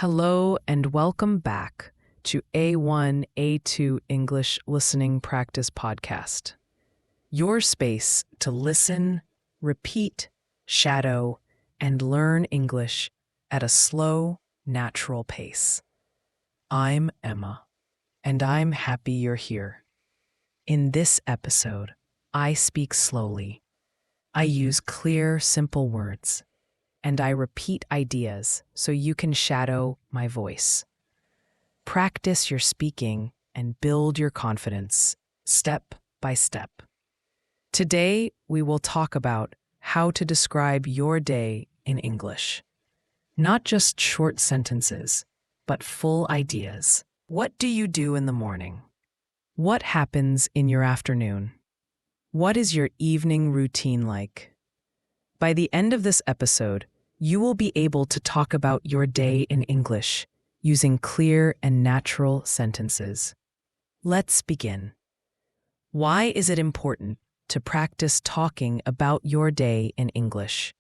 Hello and welcome back to A1, A2 English Listening Practice Podcast. Your space to listen, repeat, shadow, and learn English at a slow, natural pace. I'm Emma, and I'm happy you're here. In this episode, I speak slowly. I use clear, simple words, and I repeat ideas so you can shadow my voice. Practice your speaking and build your confidence step by step. Today, we will talk about how to describe your day in English. Not just short sentences, but full ideas. What do you do in the morning? What happens in your afternoon? What is your evening routine like? By the end of this episode, you will be able to talk about your day in English using clear and natural sentences. Let's begin. Why is it important to practice talking about your day in English?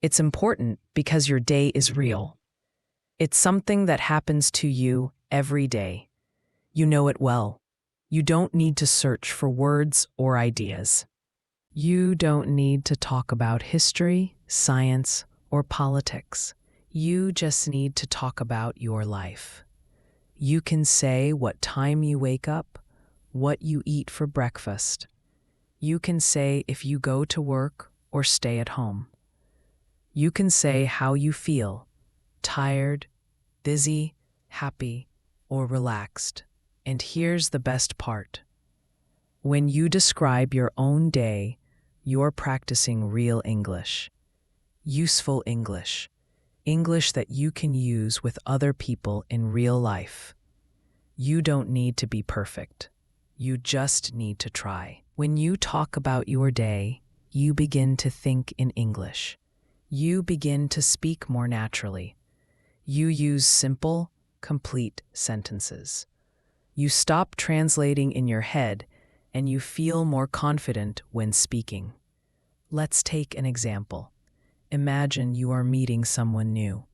It's important because your day is real. It's something that happens to you every day. You know it well. You don't need to search for words or ideas. You don't need to talk about history, science, or politics. You just need to talk about your life. You can say what time you wake up, what you eat for breakfast. You can say if you go to work or stay at home. You can say how you feel, tired, busy, happy, or relaxed. And here's the best part. When you describe your own day, you're practicing real English. Useful English. English that you can use with other people in real life. You don't need to be perfect. You just need to try. When you talk about your day, you begin to think in English. You begin to speak more naturally. You use simple, complete sentences. You stop translating in your head and you feel more confident when speaking. Let's take an example. Imagine you are meeting someone new.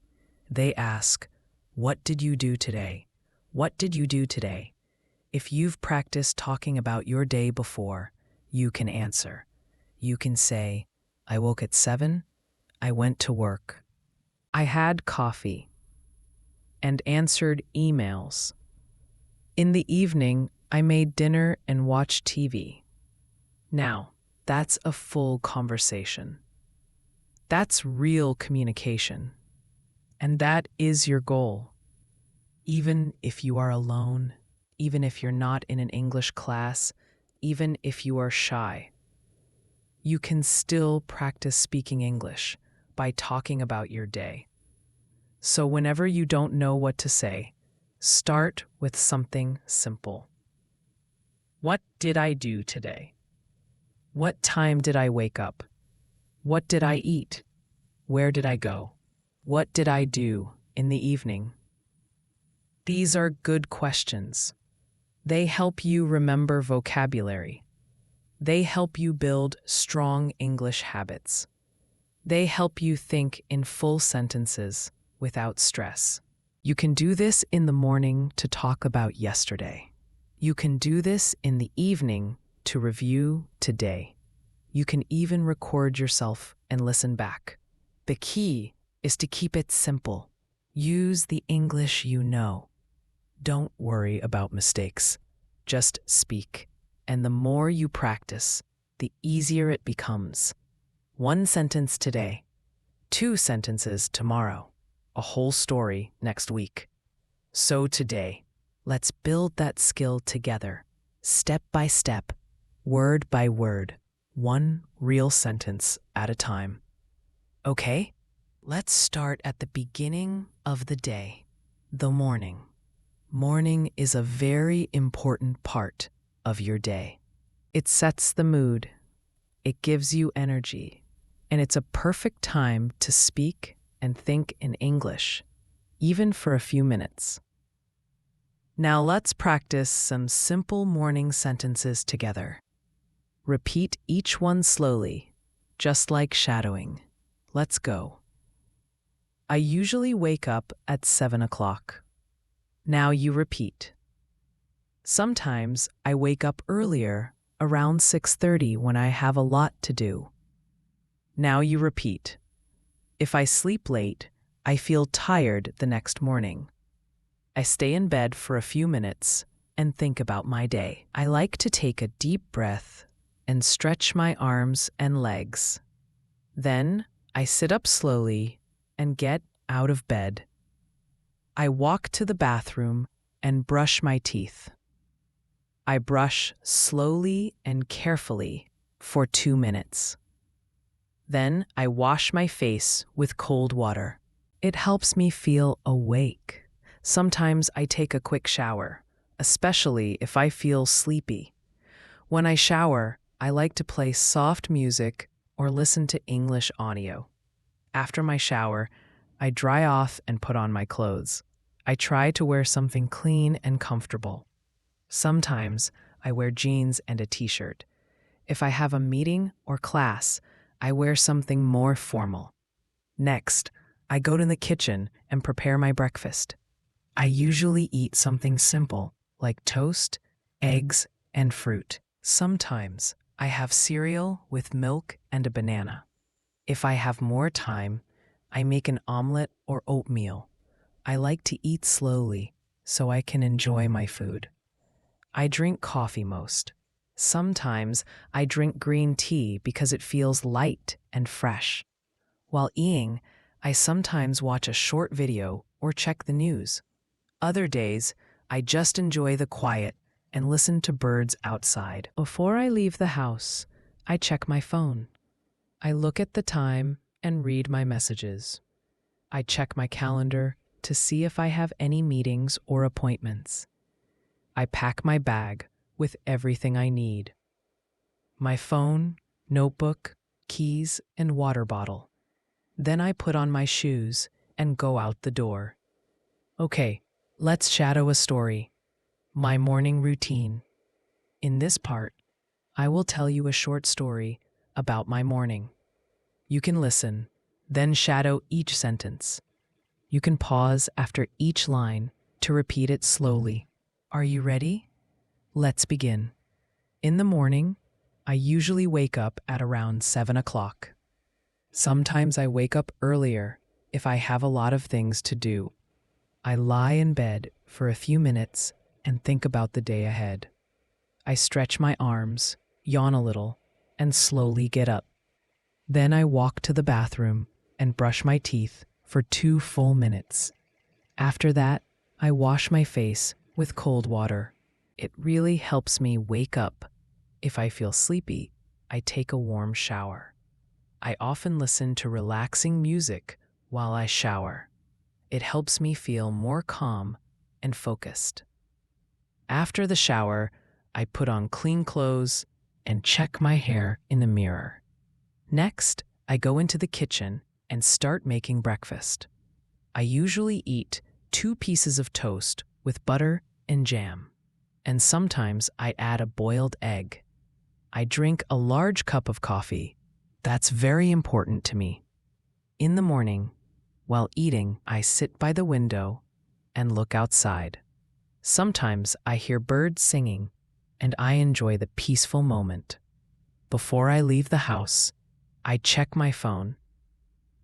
They ask, "What did you do today? What did you do today?" If you've practiced talking about your day before, you can answer. You can say, "I woke at 7, I went to work. I had coffee and answered emails. In the evening, I made dinner and watched TV." Now, that's a full conversation. That's real communication. And that is your goal. Even if you are alone, even if you're not in an English class, even if you are shy, you can still practice speaking English by talking about your day. So whenever you don't know what to say, start with something simple. What did I do today? What time did I wake up? What did I eat? Where did I go? What did I do in the evening? These are good questions. They help you remember vocabulary. They help you build strong English habits. They help you think in full sentences without stress. You can do this in the morning to talk about yesterday. You can do this in the evening to review today. You can even record yourself and listen back. The key is to keep it simple. Use the English you know. Don't worry about mistakes. Just speak. And the more you practice, the easier it becomes. 1 sentence today, 2 sentences tomorrow, a whole story next week. So today, let's build that skill together, step by step, word by word. 1 real sentence at a time. Okay? Let's start at the beginning of the day, the morning. Morning is a very important part of your day. It sets the mood, it gives you energy, and it's a perfect time to speak and think in English, even for a few minutes. Now let's practice some simple morning sentences together. Repeat each one slowly, just like shadowing. Let's go. I usually wake up at 7 o'clock. Now you repeat. Sometimes I wake up earlier, around 6:30 when I have a lot to do. Now you repeat. If I sleep late, I feel tired the next morning. I stay in bed for a few minutes and think about my day. I like to take a deep breath and stretch my arms and legs. Then I sit up slowly and get out of bed. I walk to the bathroom and brush my teeth. I brush slowly and carefully for 2 minutes. Then I wash my face with cold water. It helps me feel awake. Sometimes I take a quick shower, especially if I feel sleepy. When I shower, I like to play soft music or listen to English audio. After my shower, I dry off and put on my clothes. I try to wear something clean and comfortable. Sometimes I wear jeans and a t-shirt. If I have a meeting or class, I wear something more formal. Next, I go to the kitchen and prepare my breakfast. I usually eat something simple, like toast, eggs, and fruit. Sometimes I have cereal with milk and a banana. If I have more time, I make an omelet or oatmeal. I like to eat slowly so I can enjoy my food. I drink coffee most. Sometimes I drink green tea because it feels light and fresh. While eating, I sometimes watch a short video or check the news. Other days, I just enjoy the quiet and listen to birds outside. Before I leave the house, I check my phone. I look at the time and read my messages. I check my calendar to see if I have any meetings or appointments. I pack my bag with everything I need. My phone, notebook, keys, and water bottle. Then I put on my shoes and go out the door. Okay, let's shadow a story. My morning routine. In this part, I will tell you a short story about my morning. You can listen, then shadow each sentence. You can pause after each line to repeat it slowly. Are you ready? Let's begin. In the morning, I usually wake up at around 7 o'clock. Sometimes I wake up earlier if I have a lot of things to do. I lie in bed for a few minutes and think about the day ahead. I stretch my arms, yawn a little, and slowly get up. Then I walk to the bathroom and brush my teeth for 2 full minutes. After that, I wash my face with cold water. It really helps me wake up. If I feel sleepy, I take a warm shower. I often listen to relaxing music while I shower. It helps me feel more calm and focused. After the shower, I put on clean clothes and check my hair in the mirror. Next, I go into the kitchen and start making breakfast. I usually eat 2 pieces of toast with butter and jam, and sometimes I add a boiled egg. I drink a large cup of coffee. That's very important to me. In the morning, while eating, I sit by the window and look outside. Sometimes I hear birds singing, and I enjoy the peaceful moment. Before I leave the house, I check my phone.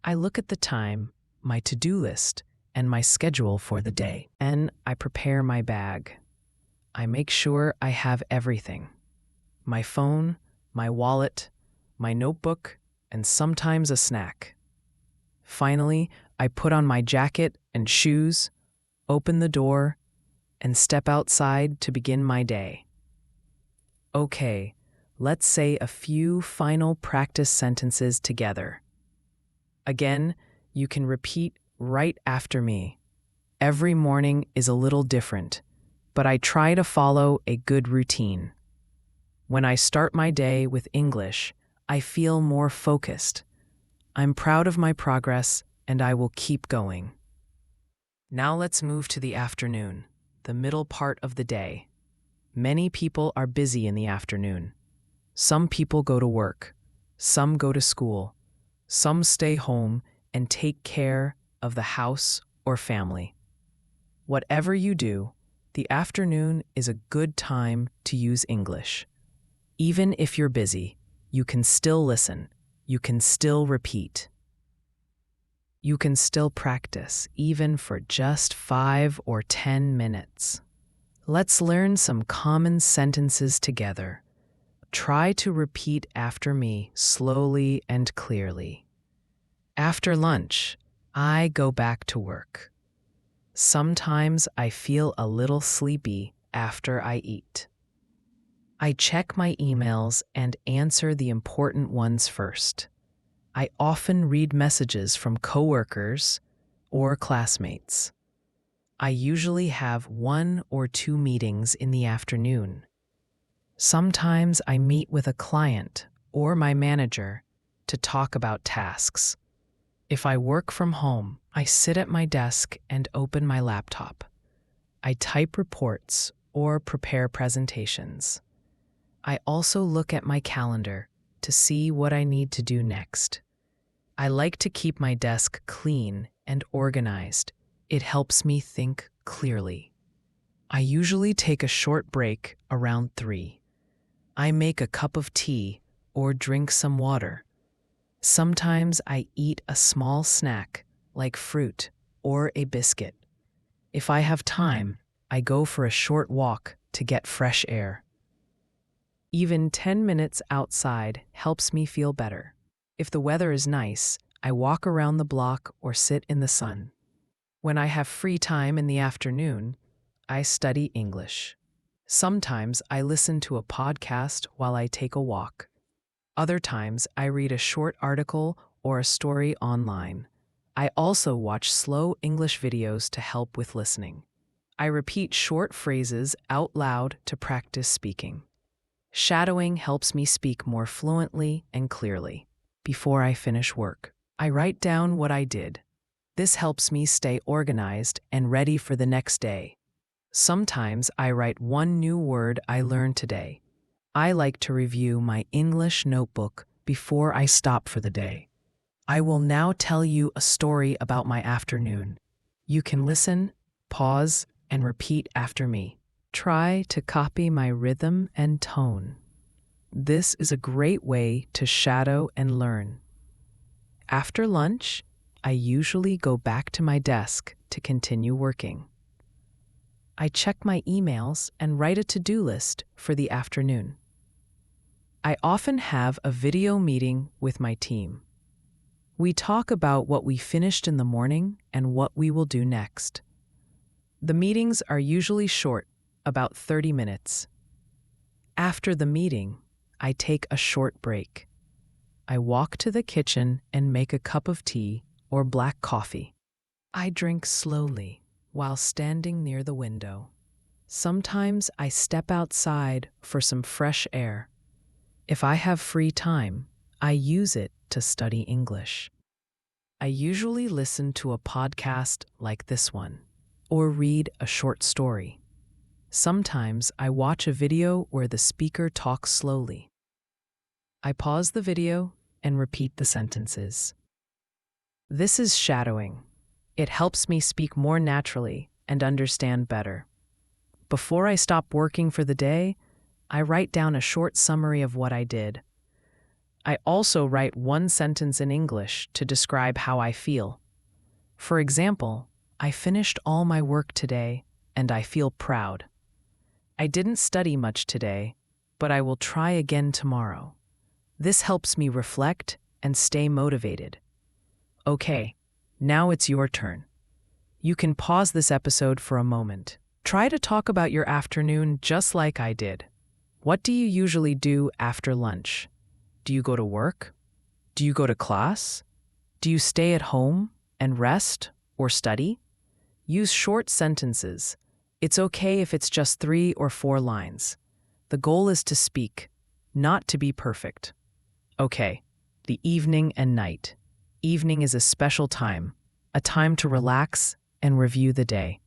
I look at the time, my to-do list, and my schedule for the day. And I prepare my bag. I make sure I have everything. My phone, my wallet, my notebook, and sometimes a snack. Finally, I put on my jacket and shoes, open the door, and step outside to begin my day. Okay, let's say a few final practice sentences together. Again, you can repeat right after me. Every morning is a little different, but I try to follow a good routine. When I start my day with English, I feel more focused. I'm proud of my progress, and I will keep going. Now let's move to the afternoon, the middle part of the day. Many people are busy in the afternoon. Some people go to work, some go to school, some stay home and take care of the house or family. Whatever you do, the afternoon is a good time to use English. Even if you're busy, you can still listen. You can still repeat. You can still practice, even for just 5 or 10 minutes. Let's learn some common sentences together. Try to repeat after me slowly and clearly. After lunch, I go back to work. Sometimes I feel a little sleepy after I eat. I check my emails and answer the important ones first. I often read messages from coworkers or classmates. I usually have 1 or 2 meetings in the afternoon. Sometimes I meet with a client or my manager to talk about tasks. If I work from home, I sit at my desk and open my laptop. I type reports or prepare presentations. I also look at my calendar to see what I need to do next. I like to keep my desk clean and organized. It helps me think clearly. I usually take a short break around 3. I make a cup of tea or drink some water. Sometimes I eat a small snack like fruit or a biscuit. If I have time, I go for a short walk to get fresh air. Even 10 minutes outside helps me feel better. If the weather is nice, I walk around the block or sit in the sun. When I have free time in the afternoon, I study English. Sometimes I listen to a podcast while I take a walk. Other times I read a short article or a story online. I also watch slow English videos to help with listening. I repeat short phrases out loud to practice speaking. Shadowing helps me speak more fluently and clearly. Before I finish work, I write down what I did. This helps me stay organized and ready for the next day. Sometimes I write 1 new word I learned today. I like to review my English notebook before I stop for the day. I will now tell you a story about my afternoon. You can listen, pause, and repeat after me. Try to copy my rhythm and tone. This is a great way to shadow and learn. After lunch, I usually go back to my desk to continue working. I check my emails and write a to-do list for the afternoon. I often have a video meeting with my team. We talk about what we finished in the morning and what we will do next. The meetings are usually short, about 30 minutes. After the meeting, I take a short break. I walk to the kitchen and make a cup of tea or black coffee. I drink slowly while standing near the window. Sometimes I step outside for some fresh air. If I have free time, I use it to study English. I usually listen to a podcast like this one, or read a short story. Sometimes I watch a video where the speaker talks slowly. I pause the video and repeat the sentences. This is shadowing. It helps me speak more naturally and understand better. Before I stop working for the day, I write down a short summary of what I did. I also write 1 sentence in English to describe how I feel. For example, I finished all my work today and I feel proud. I didn't study much today, but I will try again tomorrow. This helps me reflect and stay motivated. Okay, now it's your turn. You can pause this episode for a moment. Try to talk about your afternoon just like I did. What do you usually do after lunch? Do you go to work? Do you go to class? Do you stay at home and rest or study? Use short sentences. It's okay if it's just 3 or 4 lines. The goal is to speak, not to be perfect. Okay, the evening and night. Evening is a special time, a time to relax and review the day.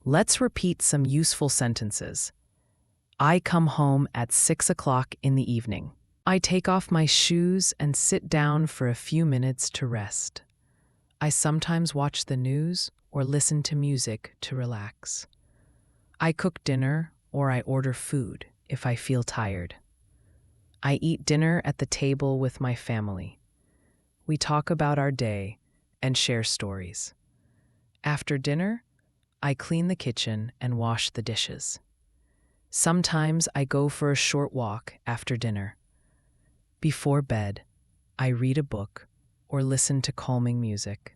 Let's repeat some useful sentences. I come home at 6 o'clock in the evening. I take off my shoes and sit down for a few minutes to rest. I sometimes watch the news or listen to music to relax. I cook dinner or I order food if I feel tired. I eat dinner at the table with my family. We talk about our day and share stories. After dinner, I clean the kitchen and wash the dishes. Sometimes I go for a short walk after dinner. Before bed, I read a book or listen to calming music.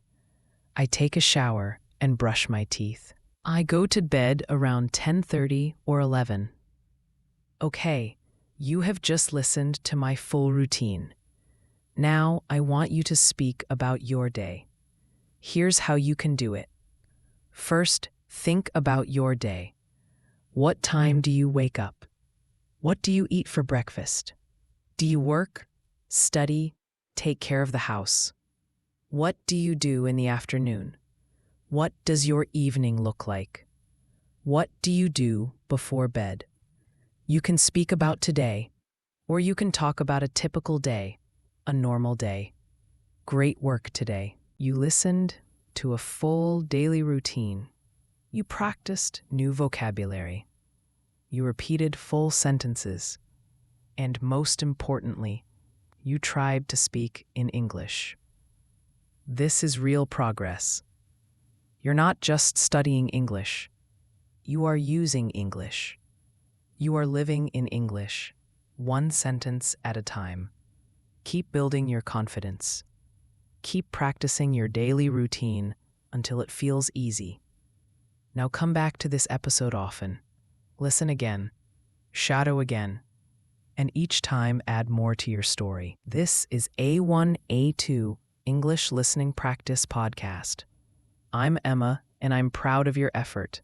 I take a shower and brush my teeth. I go to bed around 10:30 or 11. Okay, you have just listened to my full routine. Now I want you to speak about your day. Here's how you can do it. First, think about your day. What time do you wake up? What do you eat for breakfast? Do you work, study, take care of the house? What do you do in the afternoon? What does your evening look like? What do you do before bed? You can speak about today, or you can talk about a typical day, a normal day. Great work today. You listened to a full daily routine. You practiced new vocabulary. You repeated full sentences. And most importantly, you tried to speak in English. This is real progress. You're not just studying English. You are using English. You are living in English, one sentence at a time. Keep building your confidence. Keep practicing your daily routine until it feels easy. Now come back to this episode often. Listen again, shadow again, and each time add more to your story. This is A1, A2 English Listening Practice Podcast. I'm Emma, and I'm proud of your effort.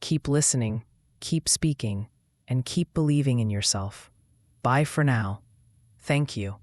Keep listening, keep speaking, and keep believing in yourself. Bye for now. Thank you.